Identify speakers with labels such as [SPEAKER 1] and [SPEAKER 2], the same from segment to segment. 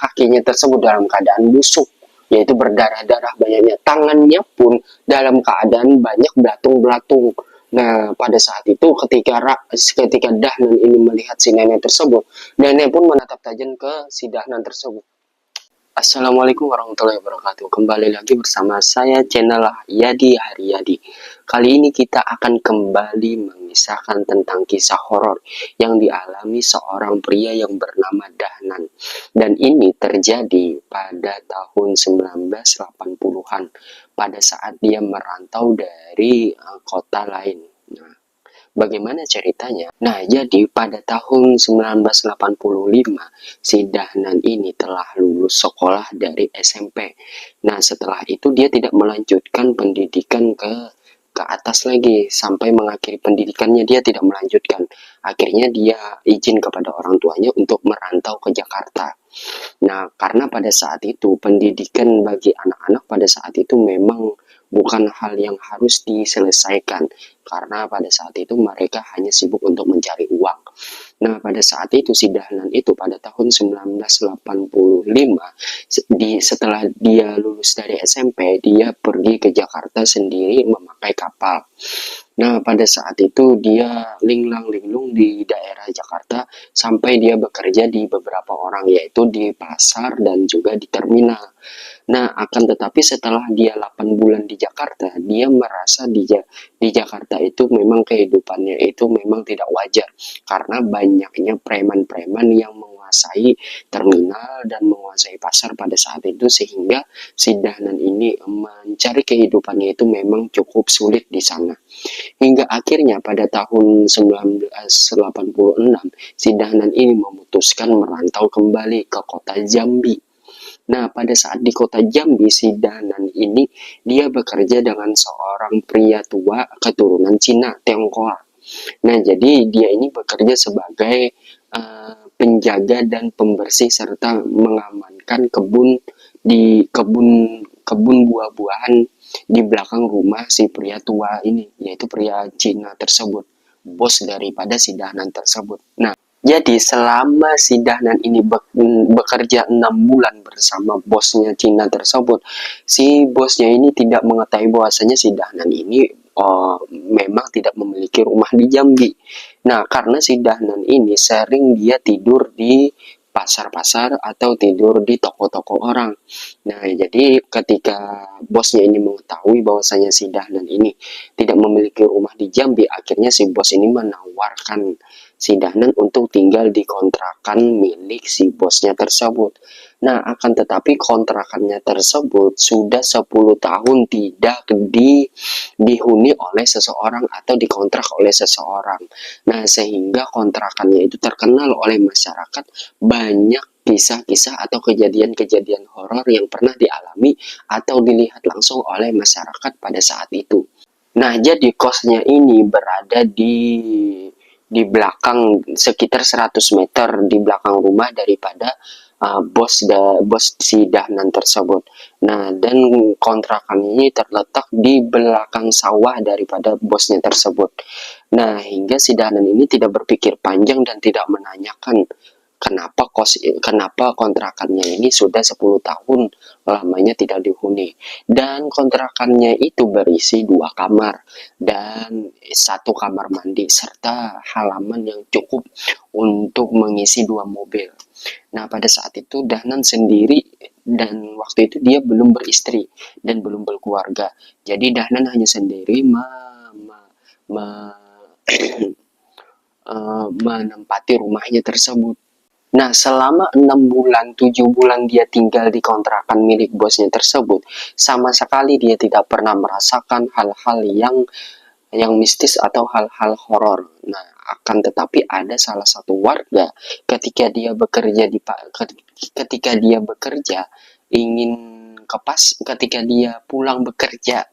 [SPEAKER 1] kakinya tersebut dalam keadaan busuk, yaitu berdarah-darah banyaknya. Tangannya pun dalam keadaan banyak belatung-belatung. Nah, pada saat itu ketika Dahlan ini melihat si nenek tersebut, nenek pun menatap tajam ke si Dahlan tersebut. Assalamualaikum warahmatullahi wabarakatuh. Kembali lagi bersama saya channel Yadi Haryadi. Kali ini kita akan kembali mengisahkan tentang kisah horor yang dialami seorang pria yang bernama Dahlan. Dan ini terjadi pada tahun 1980-an pada saat dia merantau dari kota lain. Nah, bagaimana ceritanya? Nah, jadi pada tahun 1985, si Dahlan ini telah lulus sekolah dari SMP. Nah, setelah itu dia tidak melanjutkan pendidikan ke atas lagi. Sampai mengakhiri pendidikannya dia tidak melanjutkan. Akhirnya dia izin kepada orang tuanya untuk merantau ke Jakarta. Nah, karena pada saat itu pendidikan bagi anak-anak pada saat itu memang bukan hal yang harus diselesaikan, karena pada saat itu mereka hanya sibuk untuk mencari uang. Nah, pada saat itu si Dahlan itu pada tahun 1985, setelah dia lulus dari SMP, dia pergi ke Jakarta sendiri memakai kapal. Nah, pada saat itu dia linglang-linglung di daerah Jakarta sampai dia bekerja di beberapa orang, yaitu di pasar dan juga di terminal. Nah, akan tetapi setelah dia 8 bulan di Jakarta, dia merasa di Jakarta itu memang kehidupannya itu memang tidak wajar karena banyaknya preman-preman yang menguasai terminal dan menguasai pasar pada saat itu, sehingga si Dahlan ini mencari kehidupannya itu memang cukup sulit di sana. Hingga akhirnya pada tahun 1986, si Dahlan ini memutuskan merantau kembali ke kota Jambi. Nah, pada saat di kota Jambi, si Dahlan ini dia bekerja dengan seorang pria tua keturunan Cina, Tionghoa. Nah, jadi dia ini bekerja sebagai penjaga dan pembersih serta mengamankan kebun buah-buahan di belakang rumah si pria tua ini, yaitu pria Cina tersebut, bos daripada si Dahlan tersebut. Nah, jadi selama si Dahlan ini bekerja 6 bulan bersama bosnya Cina tersebut, si bosnya ini tidak mengetahui bahwasanya si Dahlan ini memang tidak memiliki rumah di Jambi. Nah, karena si Dahlan ini sering dia tidur di pasar-pasar atau tidur di toko-toko orang. Nah, jadi ketika bosnya ini mengetahui bahwasanya si Dahlan ini tidak memiliki rumah di Jambi, akhirnya si bos ini menawarkan si Dahlan untuk tinggal di kontrakan milik si bosnya tersebut. Nah, akan tetapi kontrakannya tersebut sudah 10 tahun tidak dihuni oleh seseorang atau dikontrak oleh seseorang. Nah, sehingga kontrakannya itu terkenal oleh masyarakat, banyak kisah-kisah atau kejadian-kejadian horor yang pernah dialami atau dilihat langsung oleh masyarakat pada saat itu. Nah, jadi kosnya ini berada di belakang sekitar 100 meter di belakang rumah daripada bos si Dahlan tersebut. Nah, dan kontrakan ini terletak di belakang sawah daripada bosnya tersebut. Nah, hingga si Dahlan ini tidak berpikir panjang dan tidak menanyakan kenapa kontrakannya ini sudah 10 tahun lamanya tidak dihuni. Dan kontrakannya itu berisi 2 kamar dan 1 kamar mandi serta halaman yang cukup untuk mengisi 2 mobil. Nah, pada saat itu Dahlan sendiri dan waktu itu dia belum beristri dan belum berkeluarga. Jadi Dahlan hanya sendiri menempati rumahnya tersebut. Nah, selama 6 bulan, 7 bulan dia tinggal di kontrakan milik bosnya tersebut, sama sekali dia tidak pernah merasakan hal-hal yang mistis atau hal-hal horor. Nah, akan tetapi ada salah satu warga ketika dia ingin ketika dia pulang bekerja.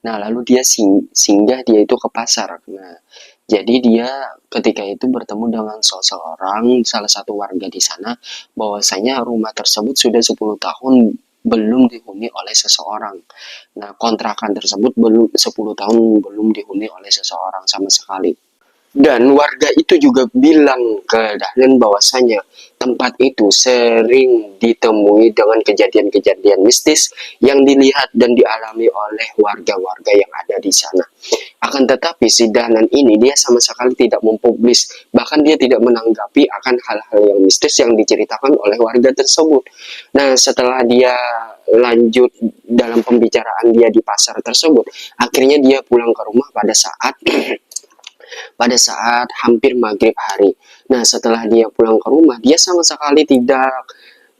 [SPEAKER 1] Nah, lalu dia singgah dia itu ke pasar. Nah, jadi dia ketika itu bertemu dengan salah satu warga di sana, bahwasanya rumah tersebut sudah 10 tahun belum dihuni oleh seseorang. Nah, kontrakan tersebut 10 tahun belum dihuni oleh seseorang sama sekali. Dan warga itu juga bilang ke Dahlan bahwasanya tempat itu sering ditemui dengan kejadian-kejadian mistis yang dilihat dan dialami oleh warga-warga yang ada di sana. Akan tetapi si Dahlan ini dia sama sekali tidak mempublis, bahkan dia tidak menanggapi akan hal-hal yang mistis yang diceritakan oleh warga tersebut. Nah, setelah dia lanjut dalam pembicaraan dia di pasar tersebut, akhirnya dia pulang ke rumah pada saat hampir maghrib hari. Nah, setelah dia pulang ke rumah, dia sama sekali tidak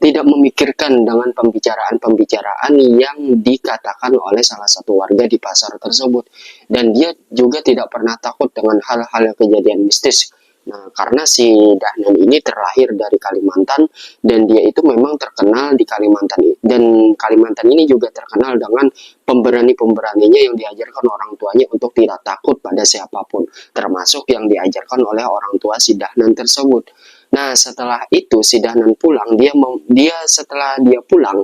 [SPEAKER 1] memikirkan dengan pembicaraan-pembicaraan yang dikatakan oleh salah satu warga di pasar tersebut. Dan dia juga tidak pernah takut dengan hal-hal kejadian mistis. Nah, karena si Dahlan ini terlahir dari Kalimantan dan dia itu memang terkenal di Kalimantan, dan Kalimantan ini juga terkenal dengan pemberani-pemberaninya yang diajarkan orang tuanya untuk tidak takut pada siapapun, termasuk yang diajarkan oleh orang tua si Dahlan tersebut. Nah, setelah itu si Dahlan pulang, setelah dia pulang,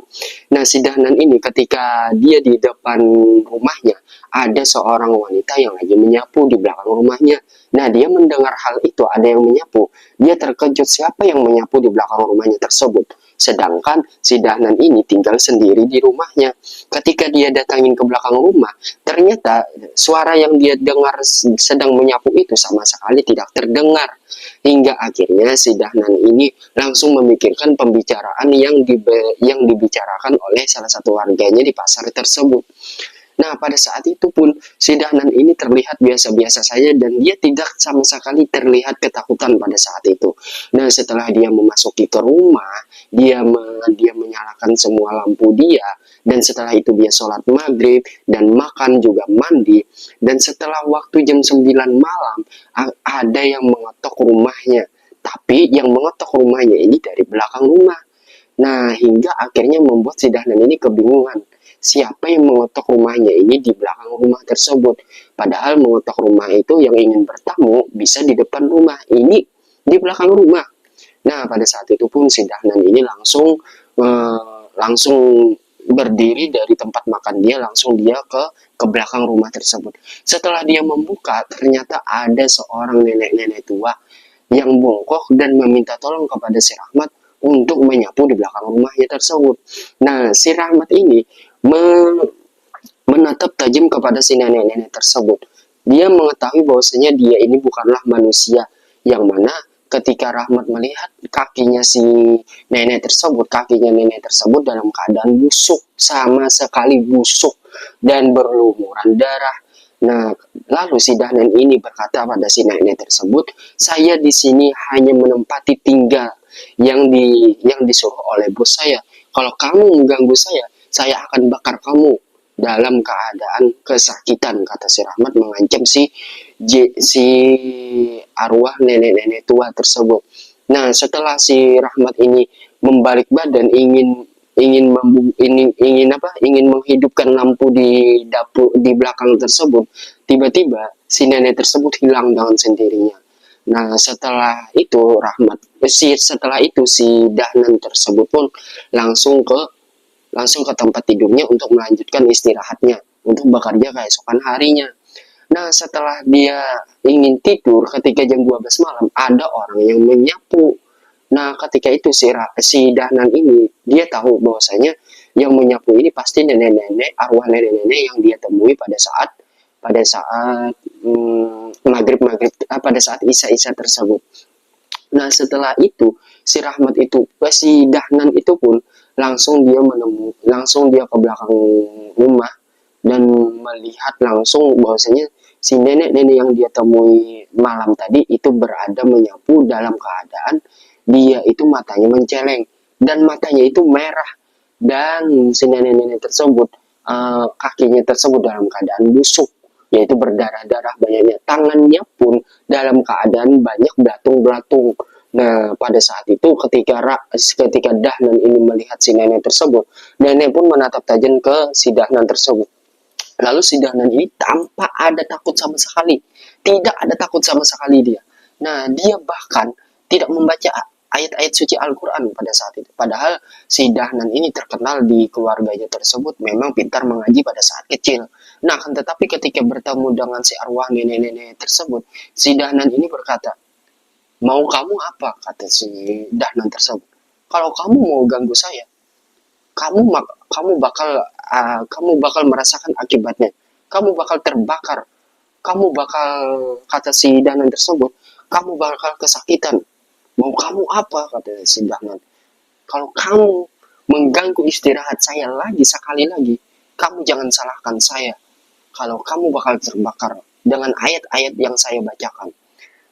[SPEAKER 1] nah si Dahlan ini ketika dia di depan rumahnya ada seorang wanita yang lagi menyapu di belakang rumahnya. Nah, dia mendengar hal itu, ada yang menyapu. Dia terkejut siapa yang menyapu di belakang rumahnya tersebut. Sedangkan si Dahlan ini tinggal sendiri di rumahnya. Ketika dia datangin ke belakang rumah, ternyata suara yang dia dengar sedang menyapu itu sama sekali tidak terdengar. Hingga akhirnya si Dahlan ini langsung memikirkan pembicaraan yang dibicarakan oleh salah satu warganya di pasar tersebut. Nah, pada saat itu pun si Dahlan ini terlihat biasa-biasa saja dan dia tidak sama sekali terlihat ketakutan pada saat itu. Nah, setelah dia memasuki ke rumah, dia menyalakan semua lampu dia, dan setelah itu dia sholat maghrib dan makan juga mandi, dan setelah waktu jam 9 malam ada yang mengetok rumahnya. Tapi yang mengetok rumahnya ini dari belakang rumah. Nah, hingga akhirnya membuat si Dahlan ini kebingungan. Siapa yang mengetok rumahnya ini di belakang rumah tersebut? Padahal mengetok rumah itu yang ingin bertamu bisa di depan rumah. Ini di belakang rumah. Nah, pada saat itu pun si Dahlan ini langsung berdiri dari tempat makan dia, langsung dia ke belakang rumah tersebut. Setelah dia membuka, ternyata ada seorang nenek-nenek tua yang bongkok dan meminta tolong kepada si Rahmat untuk menyapu di belakang rumahnya tersebut. Nah, si Rahmat ini menatap tajam kepada si nenek-nenek tersebut. Dia mengetahui bahwasanya dia ini bukanlah manusia, yang mana ketika Rahmat melihat kakinya nenek tersebut dalam keadaan busuk, sama sekali busuk dan berlumuran darah. Nah, lalu si Dahlan ini berkata pada si nenek tersebut, saya di sini hanya menempati tinggal yang disuruh oleh bos saya. Kalau kamu mengganggu saya akan bakar kamu. Dalam keadaan kesakitan, kata si Rahmat mengancam si arwah nenek-nenek tua tersebut. Nah, setelah si Rahmat ini membalik badan ingin menghidupkan lampu di dapur di belakang tersebut, tiba-tiba si nenek tersebut hilang dengan sendirinya. Nah, setelah itu si Dahlan tersebut pun langsung ke tempat tidurnya untuk melanjutkan istirahatnya untuk bekerja keesokan harinya. Nah, setelah dia ingin tidur ketika jam 12 malam, ada orang yang menyapu. Nah, ketika itu si Dahlan ini dia tahu bahwasanya yang menyapu ini pasti arwah nenek-nenek yang dia temui pada saat pada saat isya-isya tersebut. Nah, setelah itu si Dahlan itu pun langsung dia ke belakang rumah dan melihat langsung bahwasanya si nenek-nenek yang dia temui malam tadi itu berada menyapu dalam keadaan dia itu matanya menceleng dan matanya itu merah, dan si nenek-nenek tersebut kakinya tersebut dalam keadaan busuk, yaitu berdarah-darah banyaknya, tangannya pun dalam keadaan banyak belatung-belatung. Nah, pada saat itu ketika Dahlan ini melihat si nenek tersebut, nenek pun menatap tajam ke si Dahlan tersebut. Lalu si Dahlan ini tanpa ada takut sama sekali, tidak ada takut sama sekali dia. Nah, dia bahkan tidak membaca ayat-ayat suci Al-Quran pada saat itu. Padahal si Dahnan ini terkenal di keluarganya tersebut memang pintar mengaji pada saat kecil. Nah, kan tetapi ketika bertemu dengan si arwah nenek-nenek tersebut, si Dahnan ini berkata, mau kamu apa? Kata si Dahnan tersebut. Kalau kamu mau ganggu saya, kamu bakal merasakan akibatnya. Kamu bakal terbakar. Kamu bakal, kata si Dahnan tersebut, kamu bakal kesakitan. Mau kamu apa? Kata si Dahnan. Kalau kamu mengganggu istirahat saya lagi sekali lagi, kamu jangan salahkan saya. Kalau kamu bakal terbakar dengan ayat-ayat yang saya bacakan.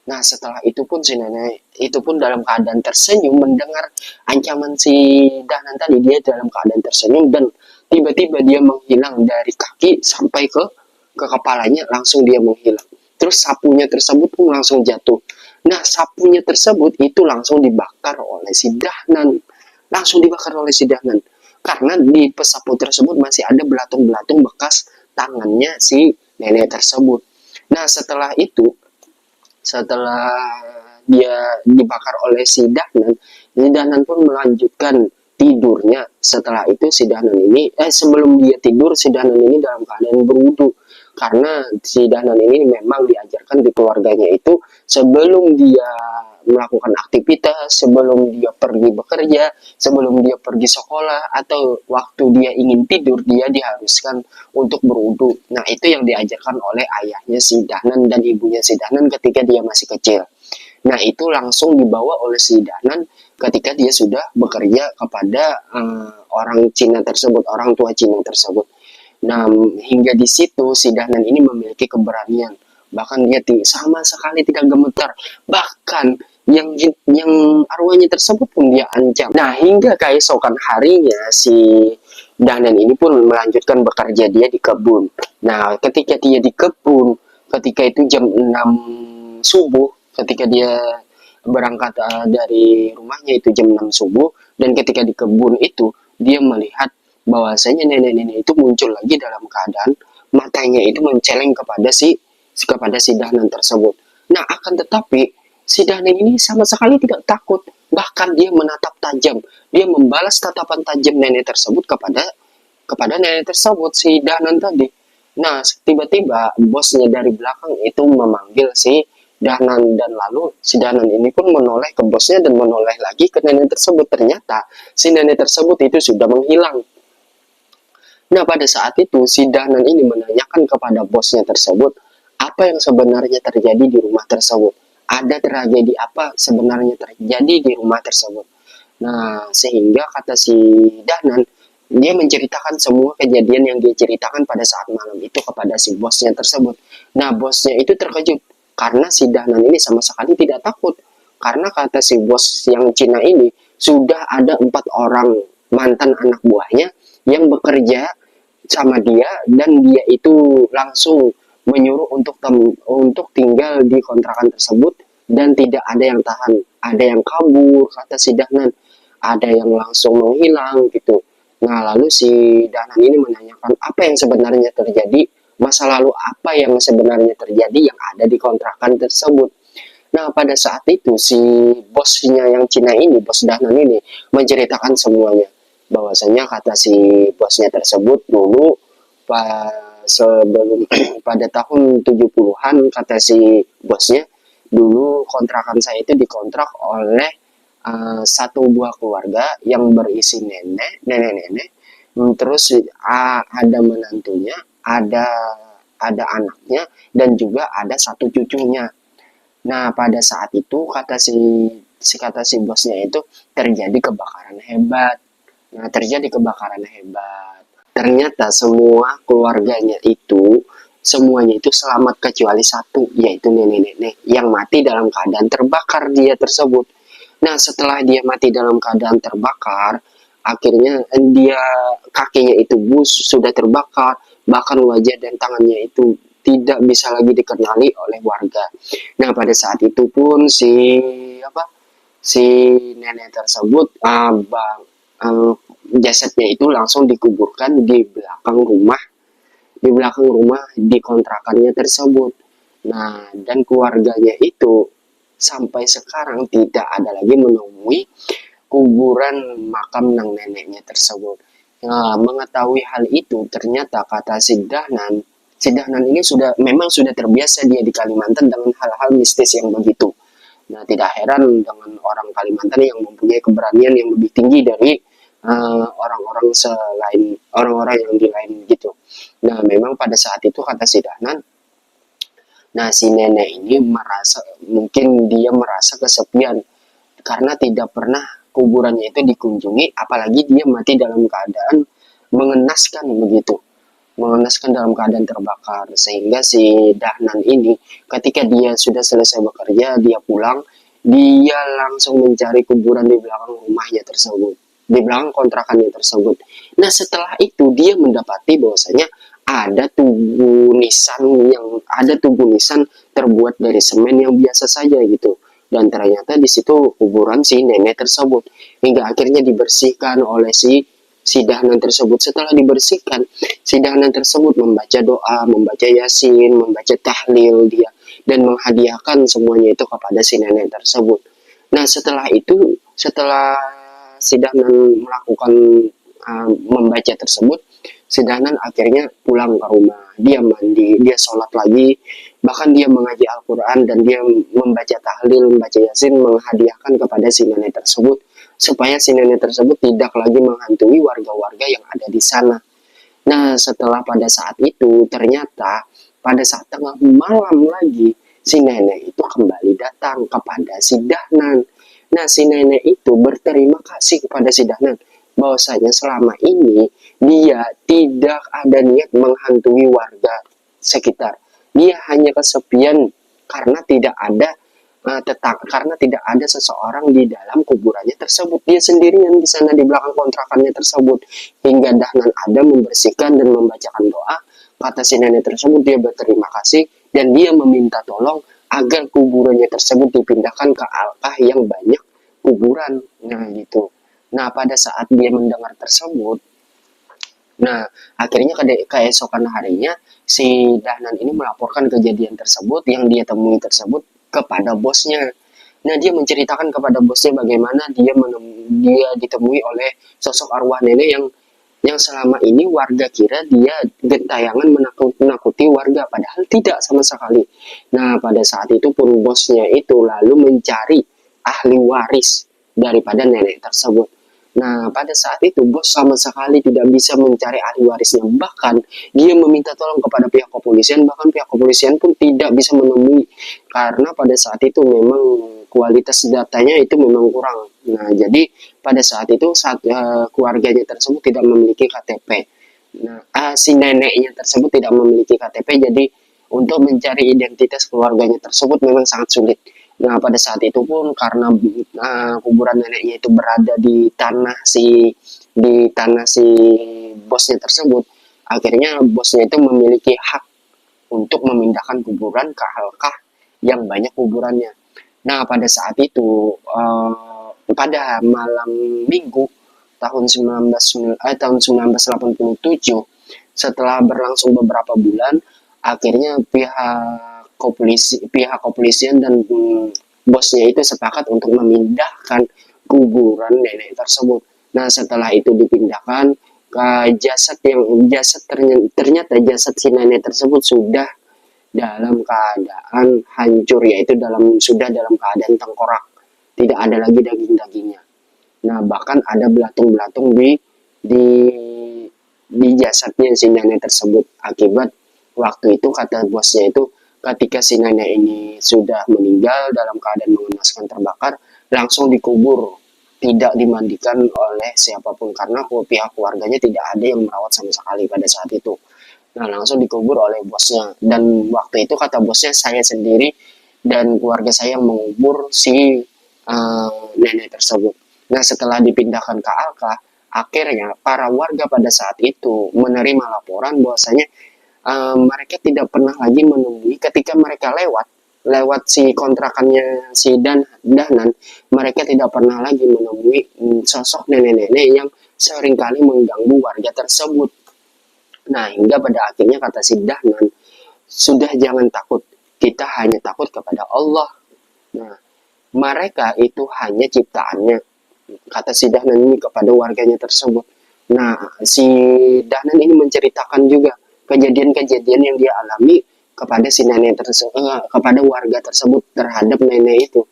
[SPEAKER 1] Nah, setelah itu pun si nenek itu pun dalam keadaan tersenyum mendengar ancaman si Dahnan tadi. Dia dalam keadaan tersenyum dan tiba-tiba dia menghilang dari kaki sampai ke kepalanya, langsung dia menghilang. Terus sapunya tersebut pun langsung jatuh. Nah, sapunya tersebut itu langsung dibakar oleh si Dahnan. Langsung dibakar oleh si Dahnan. Karena di pesapu tersebut masih ada belatung-belatung bekas tangannya si nenek tersebut. Nah, setelah dia dibakar oleh si Dahnan pun melanjutkan tidurnya. Setelah itu si Dahnan ini, sebelum dia tidur, si Dahnan ini dalam keadaan berwudu. Karena si Dahnan ini memang diajarkan di keluarganya itu sebelum dia melakukan aktivitas, sebelum dia pergi bekerja, sebelum dia pergi sekolah, atau waktu dia ingin tidur, dia diharuskan untuk berwudu. Nah, itu yang diajarkan oleh ayahnya si Dahnan dan ibunya si Dahnan ketika dia masih kecil. Nah, itu langsung dibawa oleh si Dahnan ketika dia sudah bekerja kepada orang Cina tersebut, orang tua Cina tersebut. Nah, hingga di situ si Dahnan ini memiliki keberanian. Bahkan dia sama sekali tidak gemetar. Bahkan yang arwahnya tersebut pun dia ancam. Nah, hingga keesokan harinya si Dahnan ini pun melanjutkan bekerja dia di kebun. Nah, ketika dia di kebun, ketika itu jam 6 subuh, ketika dia berangkat dari rumahnya itu jam 6 subuh, dan ketika di kebun itu dia melihat bahwasanya nenek-nenek itu muncul lagi dalam keadaan matanya itu menceleng kepada si Dahnan tersebut. Nah, akan tetapi si Dahnan ini sama sekali tidak takut, bahkan dia menatap tajam, dia membalas tatapan tajam nenek tersebut kepada nenek tersebut, si Dahnan tadi. Nah, tiba-tiba bosnya dari belakang itu memanggil si Dahnan, dan lalu si Dahnan ini pun menoleh ke bosnya dan menoleh lagi ke nenek tersebut. Ternyata si nenek tersebut itu sudah menghilang. Nah, pada saat itu si Dahnan ini menanyakan kepada bosnya tersebut apa yang sebenarnya terjadi di rumah tersebut. Ada tragedi apa sebenarnya terjadi di rumah tersebut. Nah, sehingga kata si Dahnan, dia menceritakan semua kejadian yang dia ceritakan pada saat malam itu kepada si bosnya tersebut. Nah, bosnya itu terkejut karena si Dahnan ini sama sekali tidak takut. Karena kata si bos yang Cina ini, sudah ada 4 orang mantan anak buahnya yang bekerja sama dia, dan dia itu langsung menyuruh untuk tinggal di kontrakan tersebut dan tidak ada yang tahan. Ada yang kabur, kata si Dahnan, ada yang langsung menghilang gitu. Nah, lalu si Dahnan ini menanyakan apa yang sebenarnya terjadi, masa lalu apa yang sebenarnya terjadi yang ada di kontrakan tersebut. Nah, pada saat itu si bosnya yang Cina ini, bos Dahnan ini, menceritakan semuanya. Bahwasanya kata si bosnya tersebut dulu sebelum pada tahun 70-an, kata si bosnya, dulu kontrakan saya itu dikontrak oleh satu buah keluarga yang berisi nenek-nenek, terus ada menantunya, ada anaknya, dan juga ada satu cucunya. Nah, pada saat itu kata si bosnya itu terjadi kebakaran hebat. Nah, terjadi kebakaran hebat. Ternyata semua keluarganya itu semuanya itu selamat kecuali satu, yaitu nenek-nenek yang mati dalam keadaan terbakar dia tersebut. Nah, setelah dia mati dalam keadaan terbakar, akhirnya dia kakinya itu sudah terbakar, bahkan wajah dan tangannya itu tidak bisa lagi dikenali oleh warga. Nah, pada saat itu pun si nenek tersebut jasadnya itu langsung dikuburkan di belakang rumah di kontrakannya tersebut. Nah, dan keluarganya itu sampai sekarang tidak ada lagi menemui kuburan makam nang neneknya tersebut. Nah, mengetahui hal itu, ternyata kata Si Dahnan ini memang sudah terbiasa dia di Kalimantan dengan hal-hal mistis yang begitu. Nah, tidak heran dengan orang Kalimantan yang mempunyai keberanian yang lebih tinggi dari orang-orang selain orang-orang yang di lain gitu. Nah, memang pada saat itu kata si Dahnan, nah si nenek ini mungkin dia merasa kesepian karena tidak pernah kuburannya itu dikunjungi, apalagi dia mati dalam keadaan mengenaskan begitu, mengenaskan dalam keadaan terbakar, sehingga si Dahnan ini ketika dia sudah selesai bekerja, dia pulang, dia langsung mencari kuburan di belakang rumahnya tersebut, di belakang kontrakannya tersebut. Nah, setelah itu dia mendapati bahwasanya ada tugu nisan terbuat dari semen yang biasa saja gitu, dan ternyata di situ kuburan si nenek tersebut, hingga akhirnya dibersihkan oleh si Dahnan tersebut. Setelah dibersihkan, si Dahnan tersebut membaca doa, membaca yasin, membaca tahlil dia, dan menghadiahkan semuanya itu kepada si nenek tersebut. Nah, setelah si Dahnan melakukan membaca tersebut, si Dahnan akhirnya pulang ke rumah. Dia mandi, dia sholat lagi, bahkan dia mengaji Al-Quran dan dia membaca tahlil, membaca yasin, menghadiahkan kepada si nenek tersebut supaya si nenek tersebut tidak lagi menghantui warga-warga yang ada di sana. Nah, setelah pada saat itu, ternyata pada saat tengah malam lagi, si nenek itu kembali datang kepada si Dahnan. Nah, si nenek itu berterima kasih kepada si Dahnan bahwasanya selama ini dia tidak ada niat menghantui warga sekitar. Dia hanya kesepian karena karena tidak ada seseorang di dalam kuburannya tersebut. Dia sendirian di sana di belakang kontrakannya tersebut. Hingga Dahnan ada membersihkan dan membacakan doa. Kata si nenek tersebut, dia berterima kasih dan dia meminta tolong agar kuburannya tersebut dipindahkan ke Alkah yang banyak kuburan. Nah, gitu. Nah, pada saat dia mendengar tersebut, nah, akhirnya keesokan harinya si Dahnan ini melaporkan kejadian tersebut yang dia temui tersebut kepada bosnya. Nah, dia menceritakan kepada bosnya bagaimana dia ditemui oleh sosok arwah nenek yang selama ini warga kira dia gentayangan menakuti warga, padahal tidak sama sekali. Nah, pada saat itu pun bosnya itu lalu mencari ahli waris daripada nenek tersebut. Nah, pada saat itu bos sama sekali tidak bisa mencari ahli warisnya. Bahkan dia meminta tolong kepada pihak kepolisian, bahkan pihak kepolisian pun tidak bisa menemui karena pada saat itu memang kualitas datanya itu memang kurang. Nah, jadi pada saat itu keluarganya tersebut tidak memiliki KTP. Nah, si neneknya tersebut tidak memiliki KTP, jadi untuk mencari identitas keluarganya tersebut memang sangat sulit. Nah, pada saat itu pun karena kuburan neneknya itu berada di tanah si bosnya tersebut, akhirnya bosnya itu memiliki hak untuk memindahkan kuburan ke Halkah yang banyak kuburannya. Nah, pada saat itu pada malam Minggu tahun 1987, setelah berlangsung beberapa bulan, akhirnya pihak kepolisian dan bosnya itu sepakat untuk memindahkan kuburan nenek tersebut. Nah, setelah itu dipindahkan ke ternyata jasad si nenek tersebut sudah dalam keadaan hancur, yaitu sudah dalam keadaan tengkorak, tidak ada lagi daging-dagingnya. Nah, bahkan ada belatung-belatung di di jasadnya si nenek tersebut. Akibat waktu itu kata bosnya itu, ketika si nenek ini sudah meninggal dalam keadaan mengenaskan terbakar, langsung dikubur, tidak dimandikan oleh siapapun karena pihak keluarganya tidak ada yang merawat sama sekali pada saat itu. Nah, langsung dikubur oleh bosnya. Dan waktu itu kata bosnya, saya sendiri dan keluarga saya yang mengubur si nenek tersebut. Nah, setelah dipindahkan ke Alka, akhirnya para warga pada saat itu menerima laporan bahwasanya mereka tidak pernah lagi menemui ketika mereka lewat si kontrakannya si Dahnan, mereka tidak pernah lagi menemui sosok nenek-nenek yang seringkali mengganggu warga tersebut. Nah, hingga pada akhirnya kata si Dahnan, sudah jangan takut, kita hanya takut kepada Allah. Nah, Mereka itu hanya ciptaannya, kata si Dahlan ini kepada warganya tersebut. Nah, si Dahlan ini menceritakan juga kejadian-kejadian yang dia alami kepada si nenek tersebut, kepada warga tersebut terhadap nenek itu.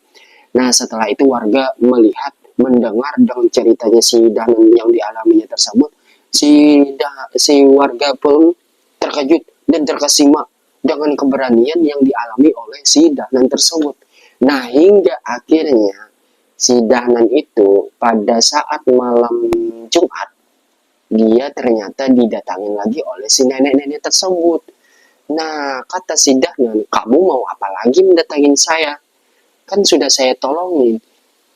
[SPEAKER 1] Nah, setelah itu warga melihat, mendengar dengan ceritanya si Dahlan yang dialaminya tersebut, si warga pun terkejut dan terkesima dengan keberanian yang dialami oleh si Dahlan tersebut. Nah, hingga akhirnya si Dahlan itu pada saat malam Jumat, dia ternyata didatangin lagi oleh si nenek-nenek tersebut. Nah, kata si Dahlan, kamu mau apa lagi mendatangin saya? Kan sudah saya tolongin,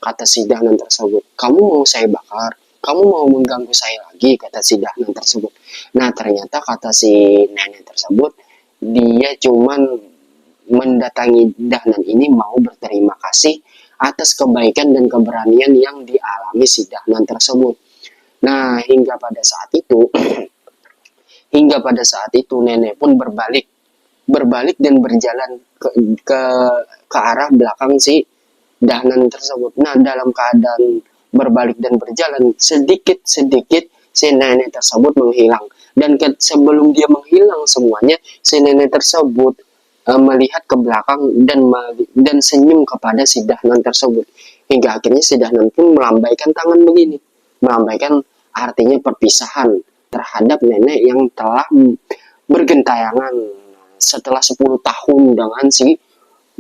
[SPEAKER 1] kata si Dahlan tersebut. Kamu mau saya bakar? Kamu mau mengganggu saya lagi? Kata si Dahlan tersebut. Nah, ternyata kata si nenek tersebut, dia cuman mendatangi Dahlan ini mau berterima kasih atas kebaikan dan keberanian yang dialami si Dahlan tersebut. Nah, hingga pada saat itu nenek pun berbalik dan berjalan ke ke arah belakang si Dahlan tersebut. Nah, dalam keadaan berbalik dan berjalan, sedikit-sedikit si nenek tersebut menghilang. Dan sebelum dia menghilang semuanya, si nenek tersebut melihat ke belakang dan senyum kepada si Dahlan tersebut. Hingga akhirnya si Dahlan pun melambaikan tangan begini. Melambaikan artinya perpisahan terhadap nenek yang telah bergentayangan setelah 10 tahun dengan si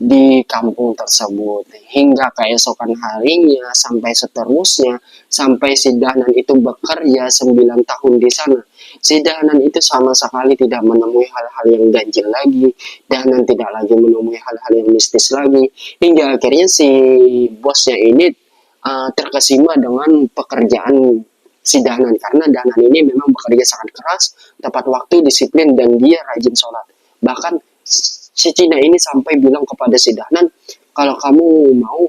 [SPEAKER 1] di kampung tersebut, hingga keesokan harinya sampai seterusnya, sampai si Dahlan itu bekerja 9 tahun di sana. Si Dahlan itu sama sekali tidak menemui hal-hal yang ganjil lagi, Dahlan tidak lagi menemui hal-hal yang mistis lagi, hingga akhirnya si bosnya ini terkesima dengan pekerjaan si Dahlan, karena Dahlan ini memang bekerja sangat keras, tepat waktu, disiplin, dan dia rajin sholat. Bahkan si Cina ini sampai bilang kepada si Dahlan, kalau kamu mau,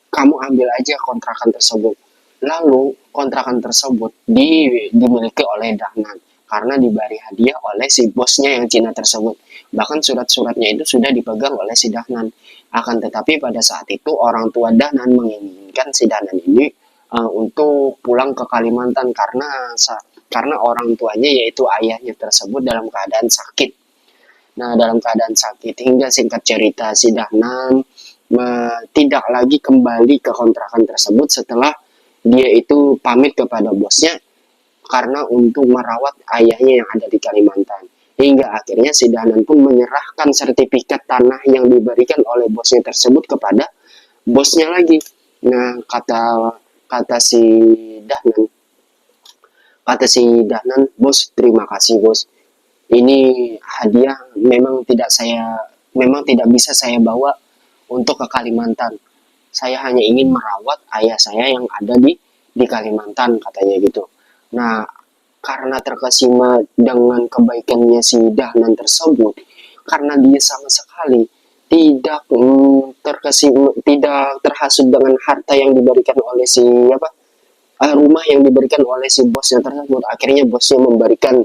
[SPEAKER 1] kamu ambil aja kontrakan tersebut. Lalu kontrakan tersebut dimiliki oleh Dahlan karena diberi hadiah oleh si bosnya yang Cina tersebut. Bahkan surat-suratnya itu sudah dipegang oleh si Dahlan. Akan tetapi pada saat itu orang tua Dahlan menginginkan si Dahlan ini untuk pulang ke Kalimantan karena orang tuanya yaitu ayahnya tersebut dalam keadaan sakit. Nah, dalam keadaan sakit, hingga singkat cerita si Dahlan tidak lagi kembali ke kontrakan tersebut setelah dia itu pamit kepada bosnya karena untuk merawat ayahnya yang ada di Kalimantan. Hingga akhirnya si Dahlan pun menyerahkan sertifikat tanah yang diberikan oleh bosnya tersebut kepada bosnya lagi. Nah, kata si Dahlan, bos, terima kasih bos. Ini hadiah memang tidak bisa saya bawa untuk ke Kalimantan. Saya hanya ingin merawat ayah saya yang ada di Kalimantan, katanya gitu. Nah, karena terkesima dengan kebaikannya si Dahlan tersebut, karena dia sama sekali tidak terhasut dengan harta yang diberikan oleh si rumah yang diberikan oleh si bosnya tersebut. Akhirnya bosnya memberikan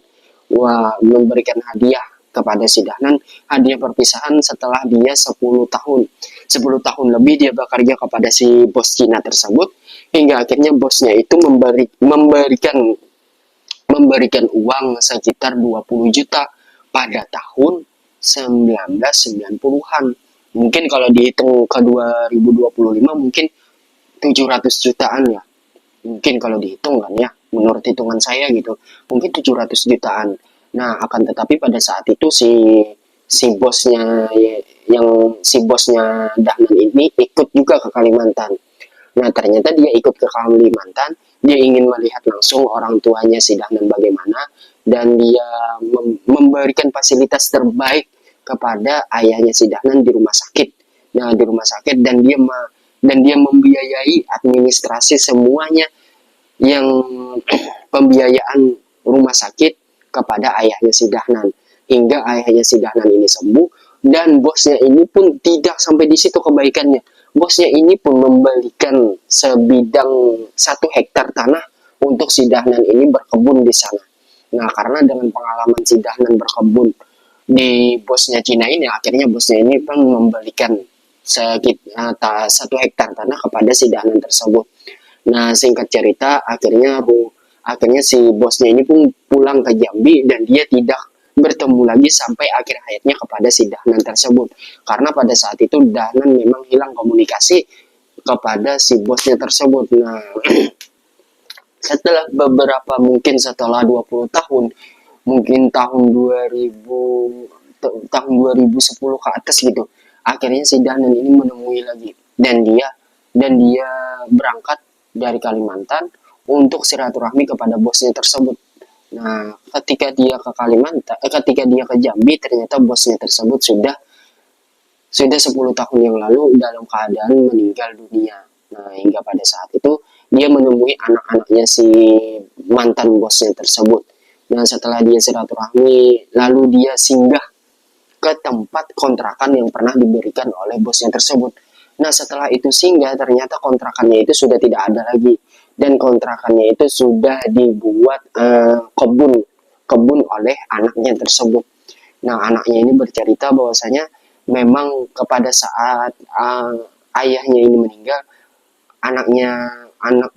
[SPEAKER 1] hadiah kepada si Dahlan, hadiah perpisahan setelah dia 10 tahun. 10 tahun lebih dia bekerja kepada si bos Cina tersebut, hingga akhirnya bosnya itu memberikan uang sekitar 20 juta pada tahun 1990-an. Mungkin kalau dihitung ke 2025 mungkin 700 jutaan ya. Mungkin kalau dihitung kan ya, menurut hitungan saya gitu, mungkin 700 jutaan. Nah, akan tetapi pada saat itu si bosnya si bosnya Dahlan ini ikut juga ke Kalimantan. Nah, ternyata dia ikut ke Kalimantan, dia ingin melihat langsung orang tuanya si Dahlan bagaimana, dan dia memberikan fasilitas terbaik kepada ayahnya si Dahlan di rumah sakit. Nah, di rumah sakit, dan dia membiayai administrasi semuanya, yang pembiayaan rumah sakit kepada ayahnya si Dahlan, hingga ayahnya si Dahlan ini sembuh. Dan bosnya ini pun tidak sampai di situ kebaikannya, bosnya ini pun memberikan 1 hektar tanah untuk si Dahlan ini berkebun di sana. Nah, karena dengan pengalaman si Dahlan berkebun di bosnya Cina ini, akhirnya bosnya ini pun memberikan sekitar 1 hektar tanah kepada si Dahlan tersebut. Nah, singkat cerita, akhirnya si bosnya ini pun pulang ke Jambi dan dia tidak bertemu lagi sampai akhir hayatnya kepada si Dahlan tersebut. Karena pada saat itu Dahlan memang hilang komunikasi kepada si bosnya tersebut. Nah, setelah 20 tahun, mungkin tahun 2010 ke atas gitu, akhirnya si Dahlan ini menemui lagi, dan dia berangkat dari Kalimantan untuk silaturahmi kepada bosnya tersebut. Nah, ketika dia ke Jambi, ternyata bosnya tersebut sudah 10 tahun yang lalu dalam keadaan meninggal dunia. Nah, hingga pada saat itu dia menemui anak-anaknya si mantan bosnya tersebut. Nah, setelah dia silaturahmi, lalu dia singgah ke tempat kontrakan yang pernah diberikan oleh bosnya tersebut. Nah, setelah itu singgah, ternyata kontrakannya itu sudah tidak ada lagi, dan kontrakannya itu sudah dibuat kebun kebun oleh anaknya tersebut. Nah, anaknya ini bercerita bahwasanya memang kepada saat ayahnya ini meninggal, anak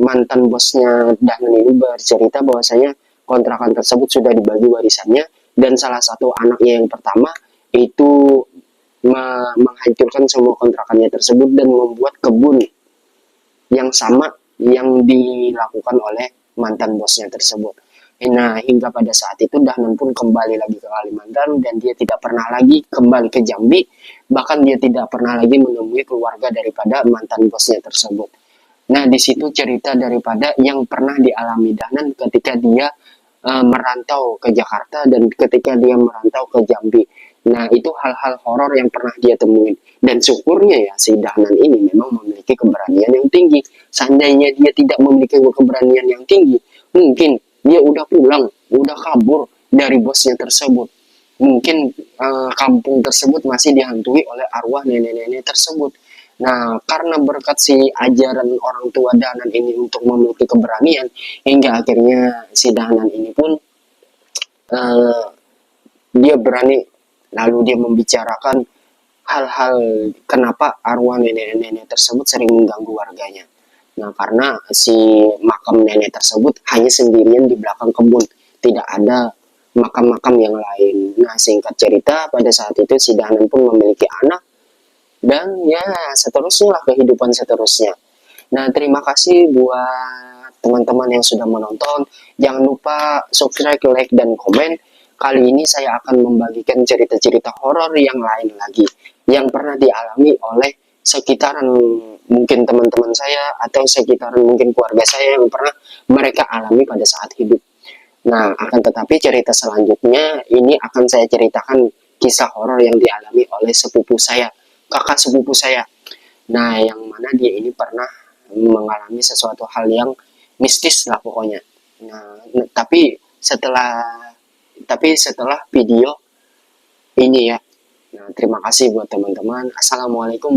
[SPEAKER 1] mantan bosnya Dahlan ini bercerita bahwasanya kontrakan tersebut sudah dibagi warisannya, dan salah satu anaknya yang pertama itu menghancurkan semua kontrakannya tersebut dan membuat kebun yang sama yang dilakukan oleh mantan bosnya tersebut. Nah, hingga pada saat itu Dahlan pun kembali lagi ke Kalimantan dan dia tidak pernah lagi kembali ke Jambi, bahkan dia tidak pernah lagi menemui keluarga daripada mantan bosnya tersebut. Nah, di situ cerita daripada yang pernah dialami Dahlan ketika dia merantau ke Jakarta dan ketika dia merantau ke Jambi. Nah, itu hal-hal horor yang pernah dia temuin. Dan syukurnya ya, si Dahlan ini memang memiliki keberanian yang tinggi. Seandainya dia tidak memiliki keberanian yang tinggi, mungkin dia udah pulang, udah kabur dari bosnya tersebut. Mungkin kampung tersebut masih dihantui oleh arwah nenek-nenek tersebut. Nah, karena berkat si ajaran orang tua Dahlan ini untuk memiliki keberanian, hingga akhirnya si Dahlan ini pun eh, dia berani, lalu dia membicarakan hal-hal kenapa arwah nenek-nenek tersebut sering mengganggu warganya. Nah, karena si makam nenek tersebut hanya sendirian di belakang kebun, tidak ada makam-makam yang lain. Nah, singkat cerita, pada saat itu si Dahlan pun memiliki anak, dan ya seterusnya lah, kehidupan seterusnya. Nah, terima kasih buat teman-teman yang sudah menonton. Jangan lupa subscribe, like, dan komen. Kali ini saya akan membagikan cerita-cerita horor yang lain lagi yang pernah dialami oleh sekitaran mungkin teman-teman saya atau sekitaran mungkin keluarga saya yang pernah mereka alami pada saat hidup. Nah, akan tetapi cerita selanjutnya ini akan saya ceritakan kisah horor yang dialami oleh sepupu saya, kakak sepupu saya. Nah, yang mana dia ini pernah mengalami sesuatu hal yang mistis lah pokoknya. Nah, tapi setelah video ini ya. Nah, terima kasih buat teman-teman. Assalamualaikum.